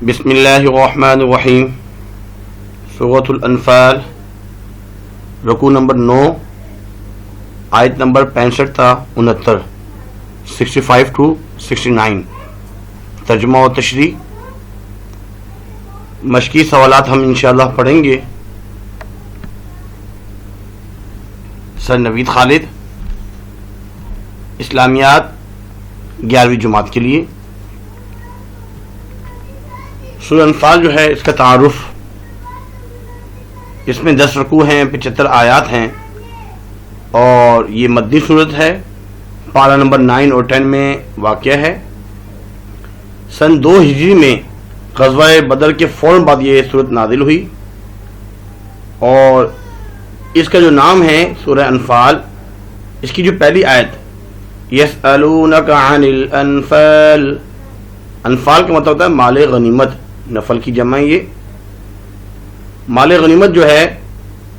بسم اللہ الرحمن الرحیم. سورۃ الانفال، رکوع نمبر 9، آیت نمبر 65 تا 69، 65 to 69. ترجمہ و تشریح. مشکی سوالات ہم انشاءاللہ پڑھیں گے. سر نوید خالد، اسلامیات 11ویں جماعت کے لیے. سورہ انفال جو ہے اس کا تعارف، اس میں 10 رکوع ہیں، 75 آیات ہیں، اور یہ مدنی صورت ہے. پارہ نمبر 9 اور 10 میں واقع ہے. سن 2 ہجری میں غزوہ بدر کے فوراً بعد یہ صورت نازل ہوئی، اور اس کا جو نام ہے سورہ انفال، اس کی جو پہلی آیت یسألونک عن الانفال، انفال کا مطلب ہوتا ہے مال غنیمت، نفل کی جمع. یہ مال غنیمت جو ہے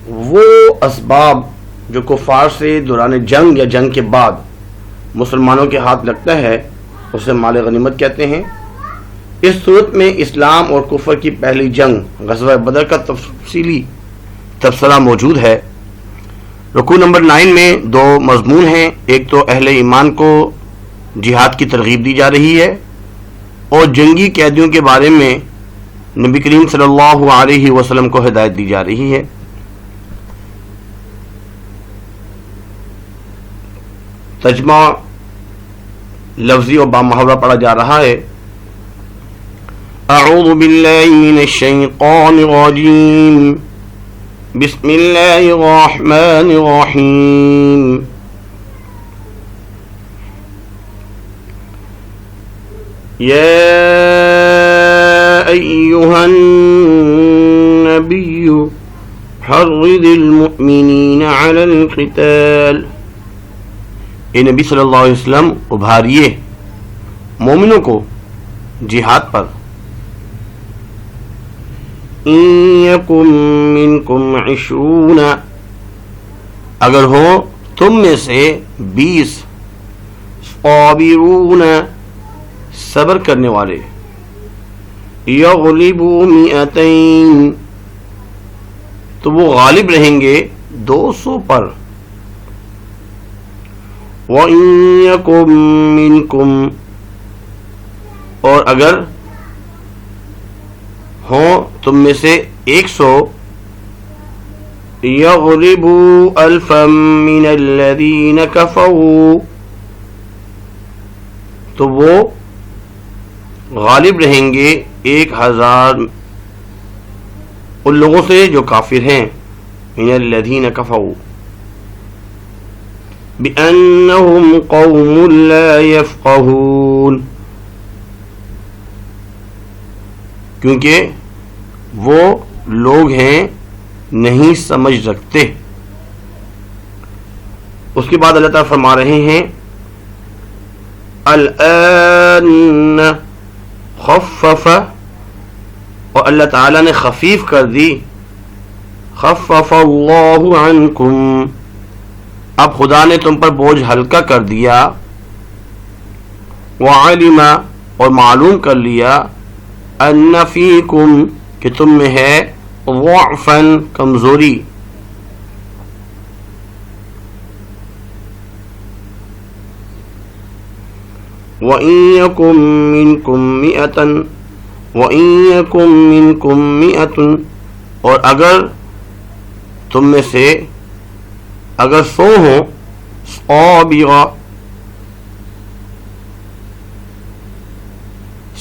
وہ اسباب جو کفار سے دوران جنگ یا جنگ کے بعد مسلمانوں کے ہاتھ لگتا ہے اسے مال غنیمت کہتے ہیں. اس صورت میں اسلام اور کفر کی پہلی جنگ غزوہ بدر کا تفصیلی تبصرہ موجود ہے. رکوع نمبر 9 میں 2 مضمون ہیں. ایک تو اہل ایمان کو جہاد کی ترغیب دی جا رہی ہے، اور جنگی قیدیوں کے بارے میں نبی کریم صلی اللہ علیہ وسلم کو ہدایت دی جا رہی ہے. ترجمہ لفظی اور بامحاورہ پڑھا جا رہا ہے. اعوذ باللہ من الشیطان الرجیم، بسم اللہ الرحمن الرحیم. یا ایہا النبی حرض المؤمنین علی القتال، اے نبی صلی اللہ علیہ وسلم ابھاریے مومنوں کو جہاد پر. ان یکم منکم 20، اگر ہو تم میں سے 20، صابرون صبر کرنے والے، یغلبوا 200، تو وہ غالب رہیں گے 200 پر. وَإِن يَكُن مِّنكُمْ، اور اگر ہوں تم میں سے 100، يَغْلِبُوا أَلْفًا مِّنَ الَّذِينَ كَفَرُوا، تو وہ غالب رہیں گے 1000 ان لوگوں سے جو کافر ہیں. مِّنَ الَّذِينَ كَفَرُوا بِأَنَّهُمْ قَوْمٌ لَا يَفْقَهُونَ، کیونکہ وہ لوگ ہیں نہیں سمجھ رکھتے. اس کے بعد اللہ تعالیٰ فرما رہے ہیں الآن خفف، اور اللہ تعالیٰ نے خفیف کر دی. خفف اللہ عنکم، اب خدا نے تم پر بوجھ ہلکا کر دیا. وعلم، اور معلوم کر لیا، ان فیکم، کہ تم میں ہے ضعفا، کمزوری. وَإِن يَكُن مِّنكُم مِّئَةٌ، اور اگر تم میں سے اگر 100 ہوں، صابرہ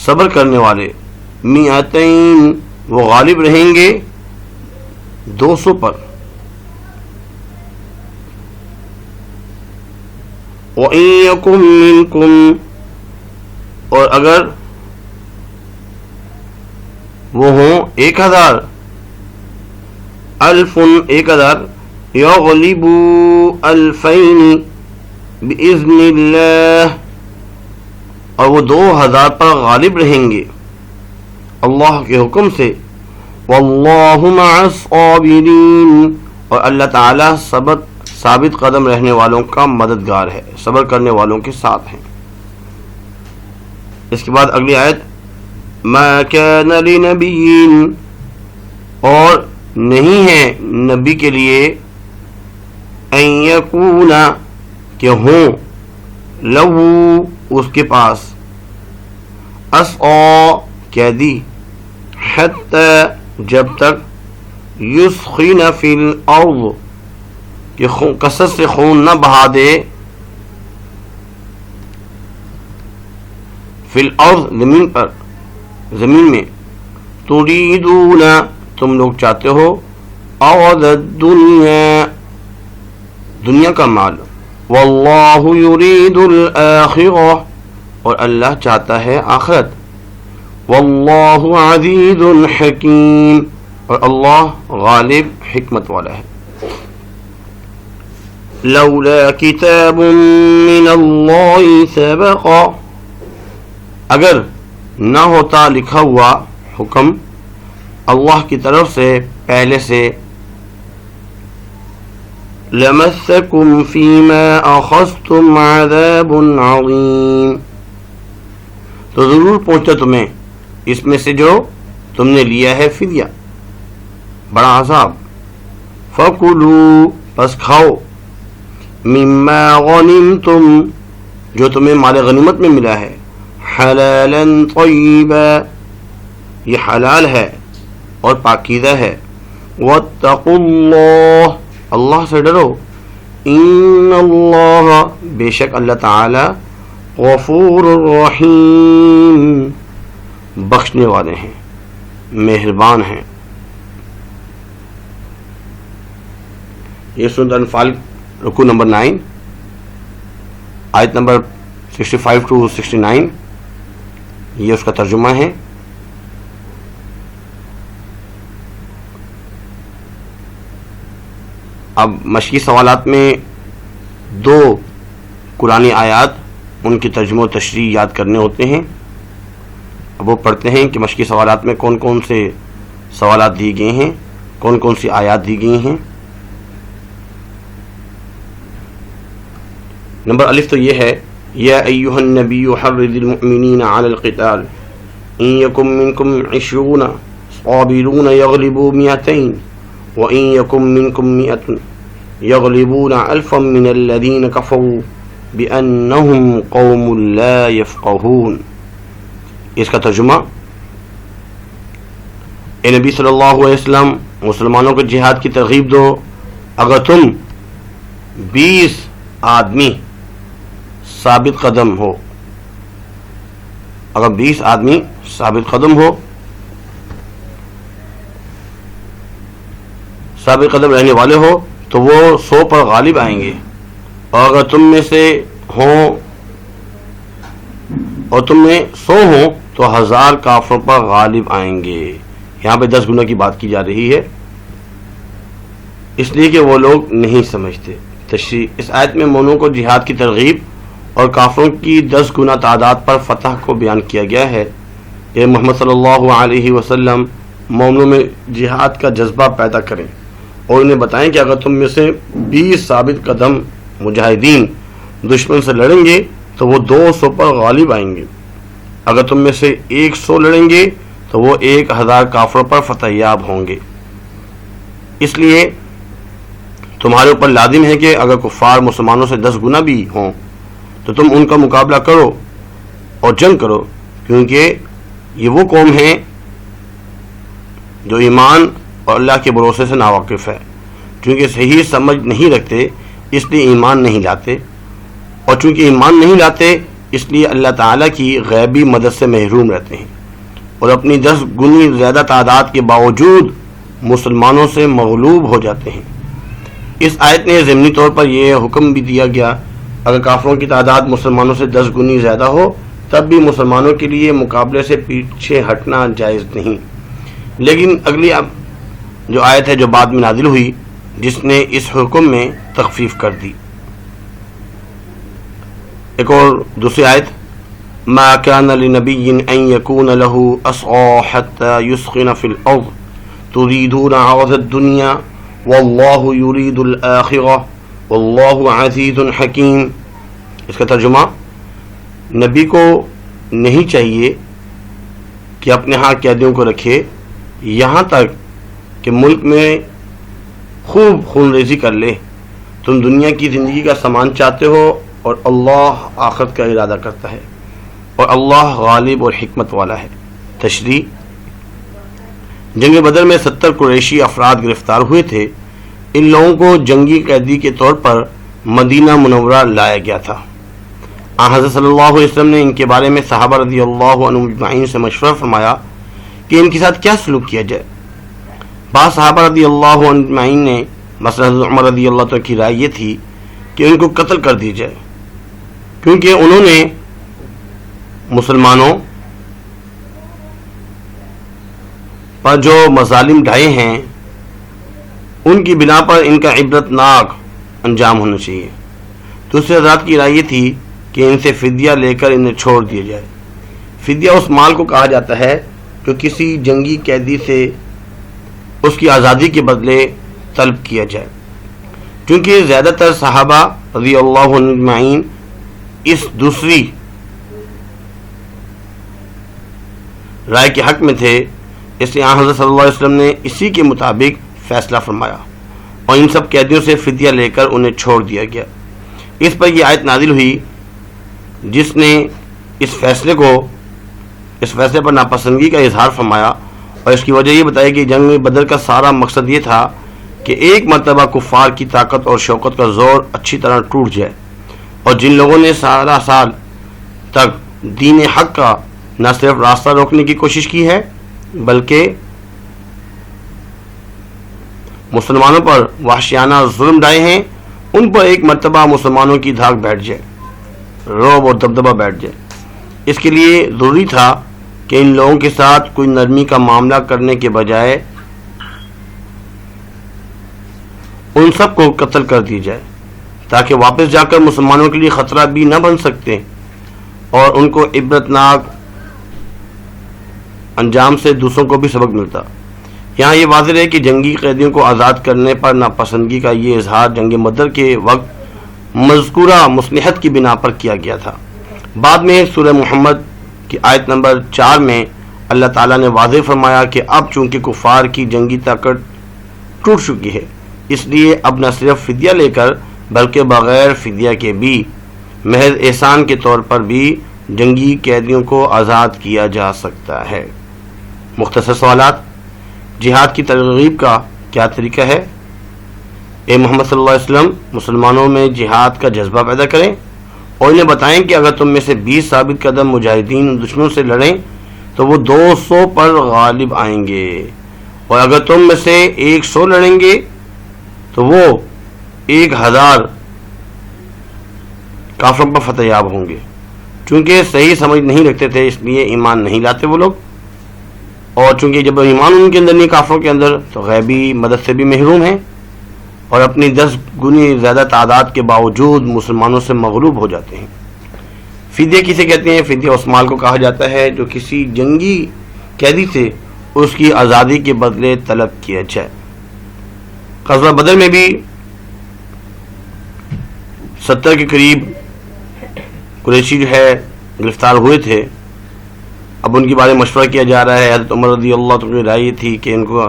صبر کرنے والے، 200، وہ غالب رہیں گے 200 پر. وَإِن يَكُن مِّنكُم، اور اگر وہ ہوں 1000، 1000، يَغْلِبُوا 2000 بِإِذْنِ اللَّهِ، اور وہ 2000 پر غالب رہیں گے اللہ کے حکم سے. وَاللَّهُ مَعَ الصَّابِرِينَ، اور اللہ تعالیٰ ثابت قدم رہنے والوں کا مددگار ہے، صبر کرنے والوں کے ساتھ ہیں. اس کے بعد اگلی آیت ما كان لنبی، اور نہیں ہے نبی کے لیے، ان یکون کہ ہوں، لہو اس کے پاس، اسعی قیدی، حتی جب تک یسخن فی الارض کہ کثرت سے خون نہ بہا دے، فی الارض زمین پر، زمین میں، تریدون تم لوگ چاہتے ہو، عرض الدنیا دنیا کا مال، واللہ یرید الآخرہ اور اللہ چاہتا ہے آخرت، واللہ عزیز حکیم اور اللہ غالب حکمت والا ہے۔ لولا کتاب من اللہ سبق، اگر نہ ہوتا لکھا ہوا حکم اللہ کی طرف سے پہلے سے، لمسکم فیما اخذتم عذاب عظیم تو ضرور پہنچتا تمہیں اس میں سے جو تم نے لیا ہے فدیہ، بڑا عذاب، فکلوا پس کھاؤ، مما غنمتم جو تمہیں مال غنیمت میں ملا ہے، حلالا طیبا یہ حلال ہے اور پاکیزہ ہے، واتقوا اللہ اللہ سے ڈرو، ان اللہ بے شک اللہ تعالی غفور الرحیم بخشنے والے ہیں، مہربان ہیں۔ یہ سورۃ انفال رکوع نمبر 9 آیت نمبر 65 to 69 یہ اس کا ترجمہ ہے۔ اب مشقی سوالات میں 2 قرآنی آیات ان کی ترجمہ و تشریح یاد کرنے ہوتے ہیں۔ اب وہ پڑھتے ہیں کہ مشقی سوالات میں کون کون سے سوالات دیے گئے ہیں، کون کون سی آیات دی گئی ہیں۔ نمبر الف تو یہ ہے، یا ایھا النبی حرض المؤمنین علی القتال ان یکن منکم 20 صابرون یغلبوا 200 وان یکن منکم 100 یغلبون 1000 من الذین کفروا بانہم قوم لا یفقہون۔ اس کا ترجمہ، اے نبی صلی اللہ علیہ وسلم مسلمانوں کو جہاد کی ترغیب دو، اگر تم 20 آدمی ثابت قدم ہو، اگر 20 آدمی ثابت قدم ہو، ثابت قدم رہنے والے ہو تو وہ 100 پر غالب آئیں گے، اور اگر تم میں سے ہوں اور تم میں 100 ہوں تو 1000 کافروں پر غالب آئیں گے۔ یہاں پہ 10 گنا کی بات کی جا رہی ہے، اس لیے کہ وہ لوگ نہیں سمجھتے۔ تشریح، اس آیت میں مومنوں کو جہاد کی ترغیب اور کافروں کی 10 گنا تعداد پر فتح کو بیان کیا گیا ہے کہ محمد صلی اللہ علیہ وسلم مومنوں میں جہاد کا جذبہ پیدا کریں اور انہیں بتائیں کہ اگر تم میں سے 20 ثابت قدم مجاہدین دشمن سے لڑیں گے تو وہ 200 پر غالب آئیں گے، اگر تم میں سے 100 لڑیں گے تو وہ 1000 کافروں پر فتح یاب ہوں گے۔ اس لیے تمہارے اوپر لازم ہے کہ اگر کفار مسلمانوں سے 10 گنا بھی ہوں تو تم ان کا مقابلہ کرو اور جنگ کرو، کیونکہ یہ وہ قوم ہے جو ایمان اور اللہ کے بھروسے سے ناواقف ہے، چونکہ صحیح سمجھ نہیں رکھتے اس لیے ایمان نہیں لاتے، اور چونکہ ایمان نہیں لاتے اس لیے اللہ تعالیٰ کی غیبی مدد سے محروم رہتے ہیں، اور اپنی 10 گنی زیادہ تعداد کے باوجود مسلمانوں سے مغلوب ہو جاتے ہیں۔ اس آیت نے ضمنی طور پر یہ حکم بھی دیا گیا اگر کافروں کی تعداد مسلمانوں سے 10 گنی زیادہ ہو تب بھی مسلمانوں کے لیے مقابلے سے پیچھے ہٹنا جائز نہیں۔ لیکن اگلی جو آیت ہے جو بعد میں نازل ہوئی جس نے اس حکم میں تخفیف کر دی، ایک اور دوسری آیت، ما كان لنبي ان يكون له اسعى حتى يسخن في الارض تريدون عرض الدنيا والله يريد الاخره والله عزيز حكيم۔ اس کا ترجمہ، نبی کو نہیں چاہیے کہ اپنے ہاں قیدیوں کو رکھے یہاں تک کہ ملک میں خوب خون ریزی کر لے. تم دنیا کی زندگی کا سامان چاہتے ہو اور اللہ آخرت کا ارادہ کرتا ہے اور اللہ غالب اور حکمت والا ہے. تشریح: جنگ بدر میں 70 قریشی افراد گرفتار ہوئے تھے. ان لوگوں کو جنگی قیدی کے طور پر مدینہ منورہ لایا گیا تھا. حضرت صلی اللہ علیہ وسلم نے ان کے بارے میں صحابہ رضی اللہ عنہم اجمعین سے مشورہ فرمایا کہ ان کے ساتھ کیا سلوک کیا جائے. بعض صحابہ رضی اللہ عنہم اجمعین نے مثلا حضرت عمر رضی اللہ عنہ کی رائے یہ تھی کہ ان کو قتل کر دی جائے، کیونکہ انہوں نے مسلمانوں پر جو مظالم ڈھائے ہیں ان کی بنا پر ان کا عبرت ناک انجام ہونا چاہیے. دوسرے حضرات کی رائے یہ تھی کہ ان سے فدیہ لے کر انہیں چھوڑ دیا جائے. فدیہ اس مال کو کہا جاتا ہے جو کسی جنگی قیدی سے اس کی آزادی کے بدلے طلب کیا جائے. کیونکہ زیادہ تر صحابہ رضی اللہ عنہم اجمعین اس دوسری رائے کے حق میں تھے، اس لیے حضرت صلی اللہ علیہ وسلم نے اسی کے مطابق فیصلہ فرمایا اور ان سب قیدیوں سے فدیہ لے کر انہیں چھوڑ دیا گیا. اس پر یہ آیت نازل ہوئی جس نے اس فیصلے پر ناپسندگی کا اظہار فرمایا اور اس کی وجہ یہ بتائی کہ جنگ بدر کا سارا مقصد یہ تھا کہ ایک مرتبہ کفار کی طاقت اور شوکت کا زور اچھی طرح ٹوٹ جائے، اور جن لوگوں نے سارا سال تک دین حق کا نہ صرف راستہ روکنے کی کوشش کی ہے بلکہ مسلمانوں پر وحشیانہ ظلم ڈھائے ہیں، ان پر ایک مرتبہ مسلمانوں کی دھاک بیٹھ جائے، رعب اور دبدبہ بیٹھ جائے. اس کے لیے ضروری تھا کہ ان لوگوں کے ساتھ کوئی نرمی کا معاملہ کرنے کے بجائے ان سب کو قتل کر دی جائے تاکہ واپس جا کر مسلمانوں کے لیے خطرہ بھی نہ بن سکتے اور ان کو عبرتناک انجام سے دوسروں کو بھی سبق ملتا. یہاں یہ واضح ہے کہ جنگی قیدیوں کو آزاد کرنے پر ناپسندگی کا یہ اظہار جنگ بدر کے وقت مذکورہ مصلحت کی بنا پر کیا گیا تھا. بعد میں سورہ محمد کی آیت نمبر 4 میں اللہ تعالیٰ نے واضح فرمایا کہ اب چونکہ کفار کی جنگی طاقت ٹوٹ چکی ہے، اس لیے اب نہ صرف فدیہ لے کر بلکہ بغیر فدیہ کے بھی محض احسان کے طور پر بھی جنگی قیدیوں کو آزاد کیا جا سکتا ہے. مختصر سوالات: جہاد کی ترغیب کا کیا طریقہ ہے؟ اے محمد صلی اللہ علیہ وسلم، مسلمانوں میں جہاد کا جذبہ پیدا کریں اور انہیں بتائیں کہ اگر تم میں سے 20 ثابت قدم مجاہدین دشمنوں سے لڑیں تو وہ 200 پر غالب آئیں گے، اور اگر تم میں سے 100 لڑیں گے تو وہ 1000 کافروں پر فتح یاب ہوں گے. چونکہ صحیح سمجھ نہیں رکھتے تھے اس لیے ایمان نہیں لاتے وہ لوگ، اور چونکہ جب ایمان ان کے اندر نہیں کافروں کے اندر تو غیبی مدد سے بھی محروم ہیں اور اپنی 10 گنی زیادہ تعداد کے باوجود مسلمانوں سے مغلوب ہو جاتے ہیں. فدیہ کسے کہتے ہیں؟ فدیہ اس مال کو کہا جاتا ہے جو کسی جنگی قیدی سے اس کی آزادی کے بدلے طلب کیا جائے. غزوہ بدر میں بھی 70 کے قریب قریشی جو ہے گرفتار ہوئے تھے. اب ان کے بارے میں مشورہ کیا جا رہا ہے. حضرت عمر رضی اللہ عنہ کی رائے تھی کہ ان کو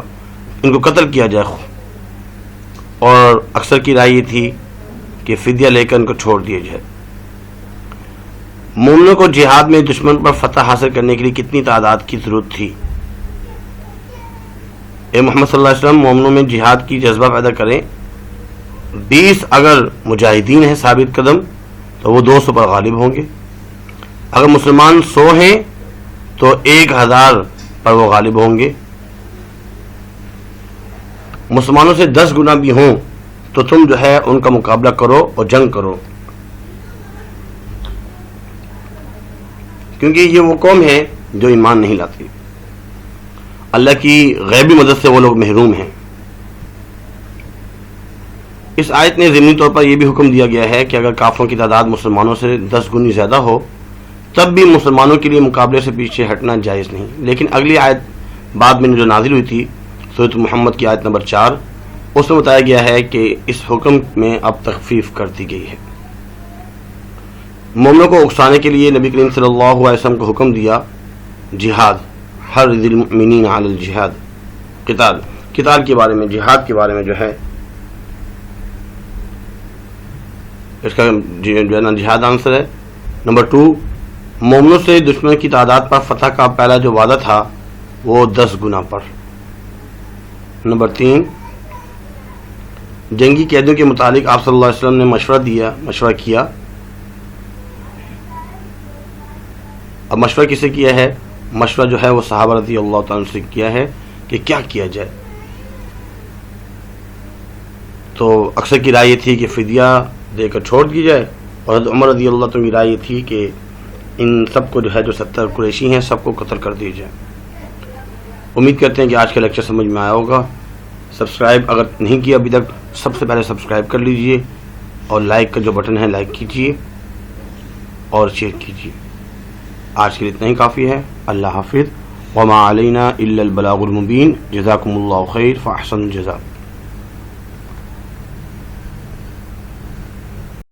قتل کیا جائے، اور اکثر کی رائے یہ تھی کہ فدیہ لے کر ان کو چھوڑ دیا جائے. مومنوں کو جہاد میں دشمن پر فتح حاصل کرنے کے لیے کتنی تعداد کی ضرورت تھی؟ اے محمد صلی اللہ علیہ وسلم، مومنوں میں جہاد کی جذبہ پیدا کریں. 20 اگر مجاہدین ہیں ثابت قدم تو وہ 200 پر غالب ہوں گے. اگر مسلمان 100 ہیں تو 1000 پر وہ غالب ہوں گے. مسلمانوں سے 10 گنا بھی ہوں تو تم جو ہے ان کا مقابلہ کرو اور جنگ کرو، کیونکہ یہ وہ قوم ہے جو ایمان نہیں لاتی. اللہ کی غیبی مدد سے وہ لوگ محروم ہیں. اس آیت نے ضمنی طور پر یہ بھی حکم دیا گیا ہے کہ اگر کافروں کی تعداد مسلمانوں سے 10 گنی زیادہ ہو تب بھی مسلمانوں کے لیے مقابلے سے پیچھے ہٹنا جائز نہیں. لیکن اگلی آیت بعد میں جو نازل ہوئی تھی سورۃ محمد کی آیت نمبر 4، اس میں بتایا گیا ہے کہ اس حکم میں اب تخفیف کر دی گئی ہے. مومنوں کو اکسانے کے لیے نبی کریم صلی اللہ علیہ وسلم کو حکم دیا جہاد، حرض المؤمنین علی الجہاد، قتال کے بارے میں، جہاد کے بارے میں جو ہے اس کا جو ہے نا جہاد آنسر ہے۔ نمبر 2، مومنوں سے دشمن کی تعداد پر فتح کا پہلا جو وعدہ تھا وہ 10 گنا پر۔ نمبر 3، جنگی قیدیوں کے متعلق آپ صلی اللہ علیہ وسلم نے مشورہ کیا۔ اب مشورہ کسے کیا ہے؟ مشورہ جو ہے وہ صحابہ رضی اللہ تعالیٰ عنہ سے کیا ہے کہ کیا کیا جائے۔ تو اکثر کی رائے یہ تھی کہ فدیہ دے کر چھوڑ دی جائے، اور حضرت عمر رضی اللہ تعالیٰ کی رائے یہ تھی کہ ان سب کو جو ہے جو 70 قریشی ہیں سب کو قتل کر دی جائے۔ امید کرتے ہیں کہ آج کا لیکچر سمجھ میں آیا ہوگا۔ سبسکرائب اگر نہیں کیا ابھی تک، سب سے پہلے سبسکرائب کر لیجئے، اور لائک کا جو بٹن ہے لائک کیجئے اور شیئر کیجئے۔ آج کے لیے اتنا ہی کافی ہے۔ اللہ حافظ۔ وما علینا الا البلاغ المبین۔ جزاکم اللہ خیر فاحسن الجزاء۔